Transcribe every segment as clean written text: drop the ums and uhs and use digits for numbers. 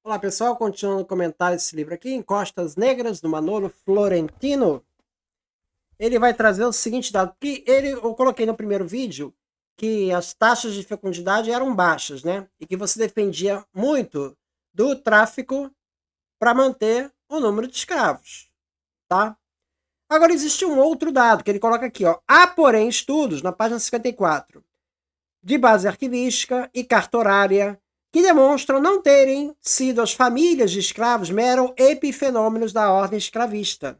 Olá pessoal, continuando a comentar esse livro aqui, Em Costas Negras, do Manolo Florentino. Ele vai trazer o seguinte dado, que eu coloquei no primeiro vídeo que as taxas de fecundidade eram baixas, né? E que você dependia muito do tráfico para manter o número de escravos, tá? Agora existe um outro dado que ele coloca aqui, ó. Há, porém, estudos, na página 54, de base arquivística e cartorária, que demonstram não terem sido as famílias de escravos mero epifenômenos da ordem escravista.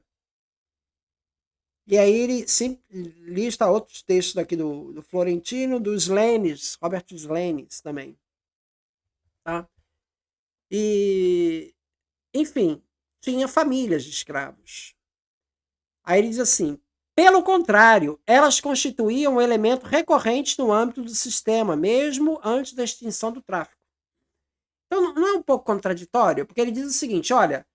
E aí ele lista outros textos aqui do Florentino, do Slenes, Robert Slenes também. Tá? E, enfim, tinha famílias de escravos. Aí ele diz assim, pelo contrário, elas constituíam um elemento recorrente no âmbito do sistema, mesmo antes da extinção do tráfico. Então não é um pouco contraditório? Porque ele diz o seguinte, olha,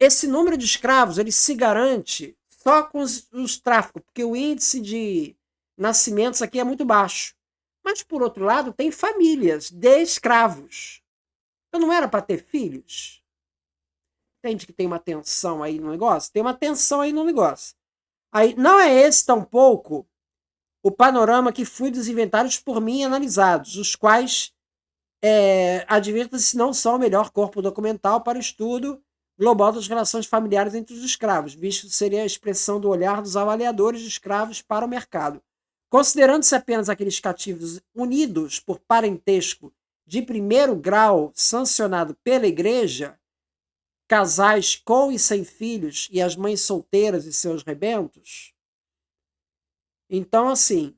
esse número de escravos ele se garante só com os tráficos, porque o índice de nascimentos aqui é muito baixo. Mas, por outro lado, tem famílias de escravos. Então não era para ter filhos? Entende que tem uma tensão aí no negócio? Tem uma tensão aí no negócio. Aí, não é esse tampouco o panorama que fui dos inventários por mim analisados, os quais advirta-se não são o melhor corpo documental para o estudo global das relações familiares entre os escravos, visto que seria a expressão do olhar dos avaliadores de escravos para o mercado. Considerando-se apenas aqueles cativos unidos por parentesco de primeiro grau sancionado pela Igreja, casais com e sem filhos e as mães solteiras e seus rebentos, então, assim,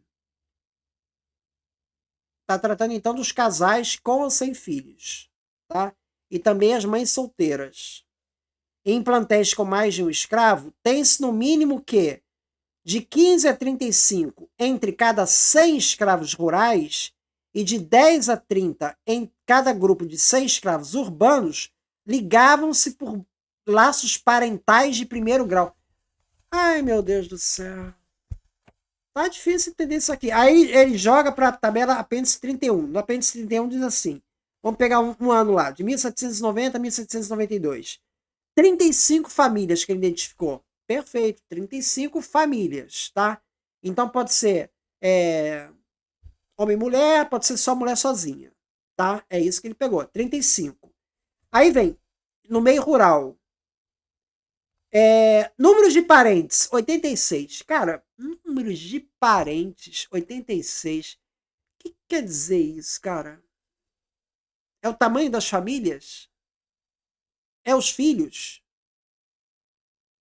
está tratando então dos casais com ou sem filhos, tá? E também as mães solteiras. Em plantéis com mais de um escravo, tem-se no mínimo que de 15 a 35 entre cada 100 escravos rurais e de 10 a 30 em cada grupo de 100 escravos urbanos ligavam-se por laços parentais de primeiro grau. Ai, meu Deus do céu. Tá difícil entender isso aqui. Aí ele joga para a tabela apêndice 31. No apêndice 31 diz assim, vamos pegar um ano lá, de 1790 a 1792. 35 famílias que ele identificou. Perfeito, 35 famílias, tá? Então pode ser homem e mulher, pode ser só mulher sozinha, tá? É isso que ele pegou, 35. Aí vem, no meio rural, números de parentes, 86. Cara, números de parentes, 86. O que quer dizer isso, cara? É o tamanho das famílias? É os filhos?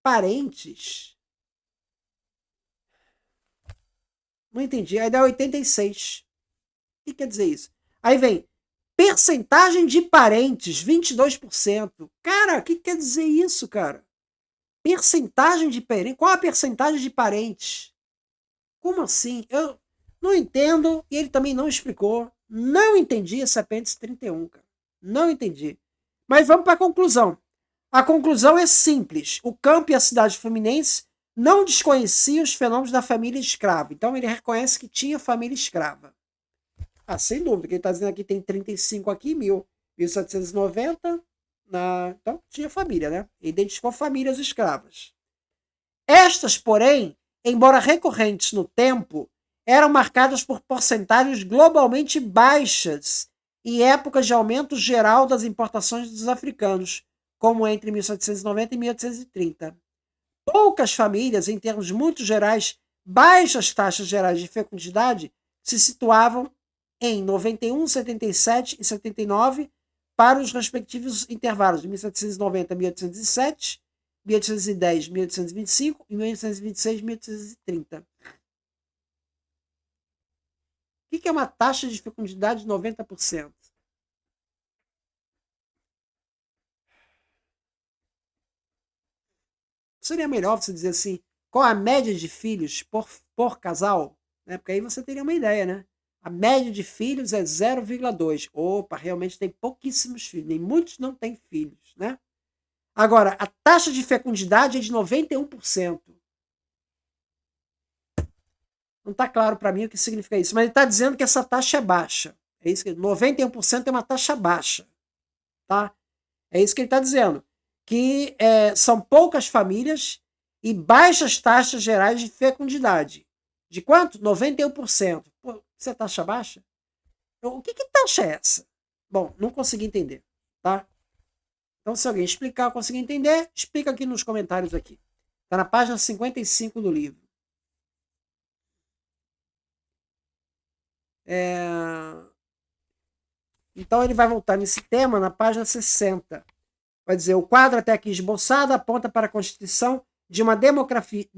Parentes? Não entendi. Aí dá 86. O que quer dizer isso? Aí vem percentagem de parentes, 22%. Cara, o que quer dizer isso, cara? Percentagem de parentes? Qual a percentagem de parentes? Como assim? Eu não entendo e ele também não explicou. Não entendi esse apêndice 31, cara. Não entendi. Mas vamos para a conclusão. A conclusão é simples. O campo e a cidade fluminense não desconheciam os fenômenos da família escrava. Então ele reconhece que tinha família escrava. Ah, sem dúvida. Quem está dizendo aqui tem 35 aqui, 1790. Então tinha família, né? Identificou famílias escravas. Estas, porém, embora recorrentes no tempo, eram marcadas por porcentagens globalmente baixas em épocas de aumento geral das importações dos africanos, como entre 1790 e 1830. Poucas famílias, em termos muito gerais, baixas taxas gerais de fecundidade, se situavam em 91, 77 e 79 para os respectivos intervalos de 1790 a 1807, 1810, 1825 e 1826, 1830. O que é uma taxa de fecundidade de 90%? Seria melhor você dizer assim, qual a média de filhos por casal? Né? Porque aí você teria uma ideia, né? A média de filhos é 0,2. Opa, realmente tem pouquíssimos filhos. Nem muitos não têm filhos, né? Agora, a taxa de fecundidade é de 91%. Não está claro para mim o que significa isso, mas ele está dizendo que essa taxa é baixa. É isso que 91% é uma taxa baixa, tá? É isso que ele está dizendo. Que são poucas famílias e baixas taxas gerais de fecundidade. De quanto? 91%. Pô, você taxa baixa? Então, o que taxa é essa? Bom, não consegui entender, tá? Então, se alguém explicar, eu conseguir entender, explica aqui nos comentários aqui. Está na página 55 do livro. Então, ele vai voltar nesse tema na página 60. Vai dizer, o quadro até aqui esboçado aponta para a constituição de uma demografia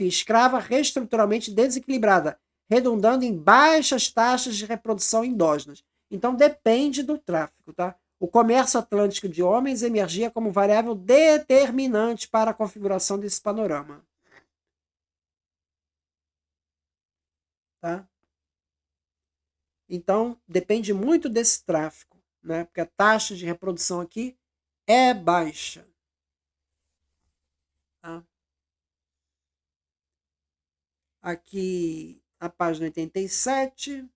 escrava reestruturalmente desequilibrada, redundando em baixas taxas de reprodução endógenas. Então, depende do tráfico, tá? O comércio atlântico de homens emergia como variável determinante para a configuração desse panorama. Tá? Então, depende muito desse tráfico, né? Porque a taxa de reprodução aqui é baixa. Tá? Aqui, a página 87.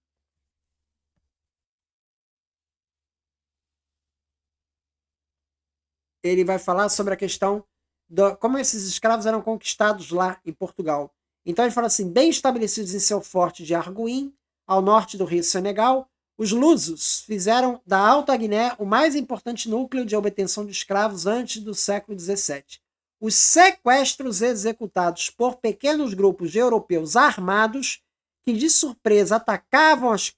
Ele vai falar sobre a questão de como esses escravos eram conquistados lá em Portugal. Então ele fala assim, bem estabelecidos em seu forte de Arguim, ao norte do rio Senegal, os lusos fizeram da Alta Guiné o mais importante núcleo de obtenção de escravos antes do século XVII. Os sequestros executados por pequenos grupos de europeus armados que de surpresa atacavam as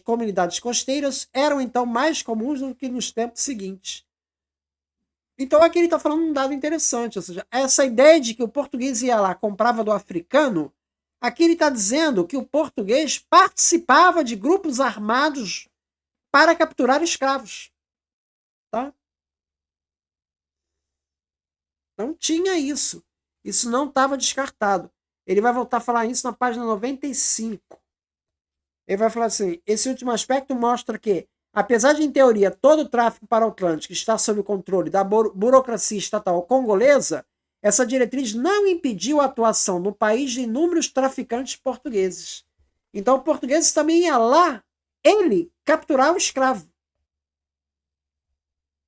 comunidades costeiras eram então mais comuns do que nos tempos seguintes. Então aqui ele está falando um dado interessante, ou seja, essa ideia de que o português ia lá, comprava do africano, aqui ele está dizendo que o português participava de grupos armados para capturar escravos. Tá? Não tinha isso. Isso não estava descartado. Ele vai voltar a falar isso na página 95. Ele vai falar assim, esse último aspecto mostra que apesar de, em teoria, todo o tráfico para o Atlântico estar sob o controle da burocracia estatal congolesa, essa diretriz não impediu a atuação no país de inúmeros traficantes portugueses. Então, o português também ia lá, ele capturava o escravo.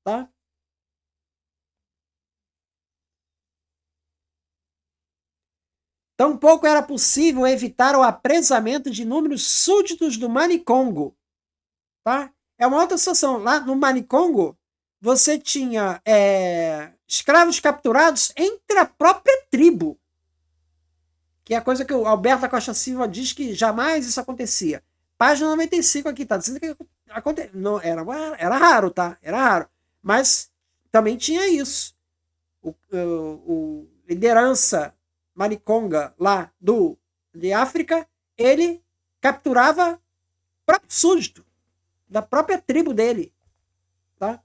Tá? Tampouco era possível evitar o apresamento de inúmeros súditos do Manicongo. Tá? É uma outra situação. Lá no Manicongo, você tinha escravos capturados entre a própria tribo. Que é a coisa que o Alberto da Costa Silva diz que jamais isso acontecia. Página 95 aqui, tá dizendo que não, era raro, tá? Era raro. Mas também tinha isso. O liderança Maniconga lá de África, ele capturava o próprio súdito da própria tribo dele. Tá?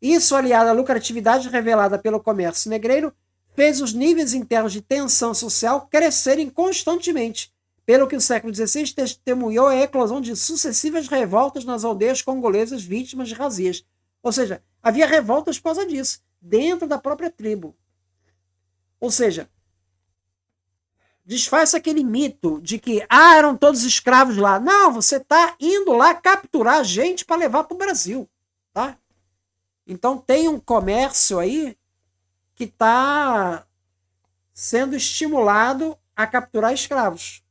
Isso, aliado à lucratividade revelada pelo comércio negreiro, fez os níveis internos de tensão social crescerem constantemente, pelo que o século XVI testemunhou a eclosão de sucessivas revoltas nas aldeias congolesas vítimas de razias. Ou seja, havia revoltas por causa disso, dentro da própria tribo. Ou seja, desfaz aquele mito de que eram todos escravos lá. Não, você está indo lá capturar gente para levar para o Brasil. Tá? Então tem um comércio aí que está sendo estimulado a capturar escravos.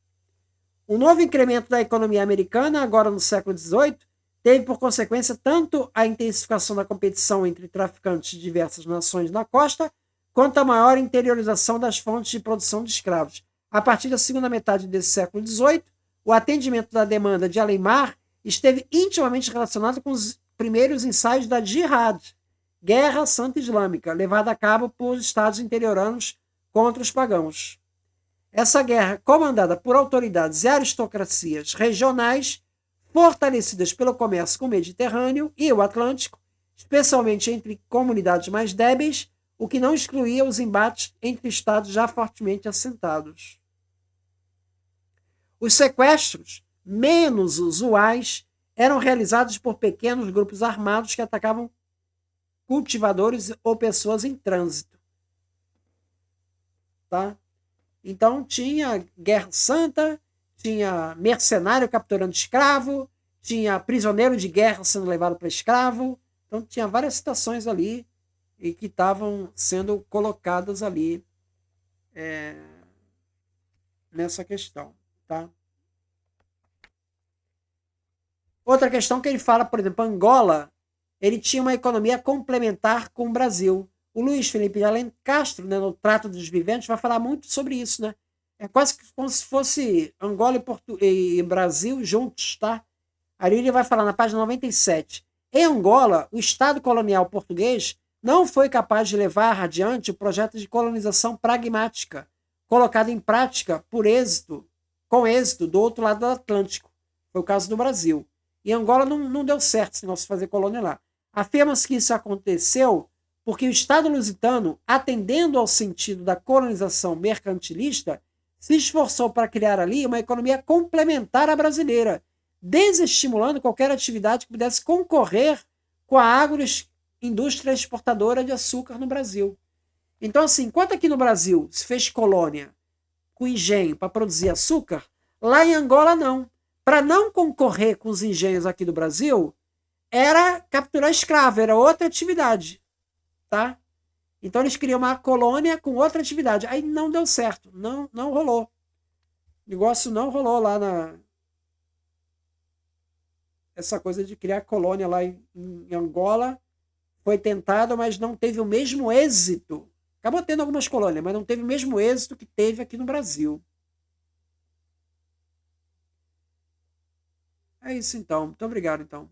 O novo incremento da economia americana, agora no século XVIII, teve por consequência tanto a intensificação da competição entre traficantes de diversas nações na costa, quanto a maior interiorização das fontes de produção de escravos. A partir da segunda metade desse século XVIII, o atendimento da demanda de além-mar esteve intimamente relacionado com os primeiros ensaios da Jihad, Guerra Santa Islâmica, levada a cabo por estados interioranos contra os pagãos. Essa guerra, comandada por autoridades e aristocracias regionais, fortalecidas pelo comércio com o Mediterrâneo e o Atlântico, especialmente entre comunidades mais débeis, o que não excluía os embates entre estados já fortemente assentados. Os sequestros, menos usuais, eram realizados por pequenos grupos armados que atacavam cultivadores ou pessoas em trânsito. Tá? Então tinha guerra santa, tinha mercenário capturando escravo, tinha prisioneiro de guerra sendo levado para escravo. Então tinha várias situações ali e que estavam sendo colocadas ali nessa questão, tá? Outra questão que ele fala, por exemplo, Angola, ele tinha uma economia complementar com o Brasil. O Luiz Felipe de Alencastro, né, no Trato dos Viventes, vai falar muito sobre isso, né? É quase como se fosse Angola e Brasil juntos, tá? Aí ele vai falar na página 97. Em Angola, o Estado colonial português não foi capaz de levar adiante o projeto de colonização pragmática, colocado em prática com êxito do outro lado do Atlântico. Foi o caso do Brasil. E Angola não deu certo esse negócio de fazer colônia lá. Afirma-se que isso aconteceu porque o Estado lusitano, atendendo ao sentido da colonização mercantilista, se esforçou para criar ali uma economia complementar à brasileira, desestimulando qualquer atividade que pudesse concorrer com a agroindústria exportadora de açúcar no Brasil. Então, assim, enquanto aqui no Brasil se fez colônia com engenho para produzir açúcar, lá em Angola não. Para não concorrer com os engenhos aqui do Brasil, era capturar escravo, era outra atividade, tá? Então eles queriam uma colônia com outra atividade. Aí não deu certo, não rolou. O negócio não rolou lá essa coisa de criar colônia lá em Angola. Foi tentado, mas não teve o mesmo êxito. Acabou tendo algumas colônias, mas não teve o mesmo êxito que teve aqui no Brasil. É isso então. Muito obrigado, então.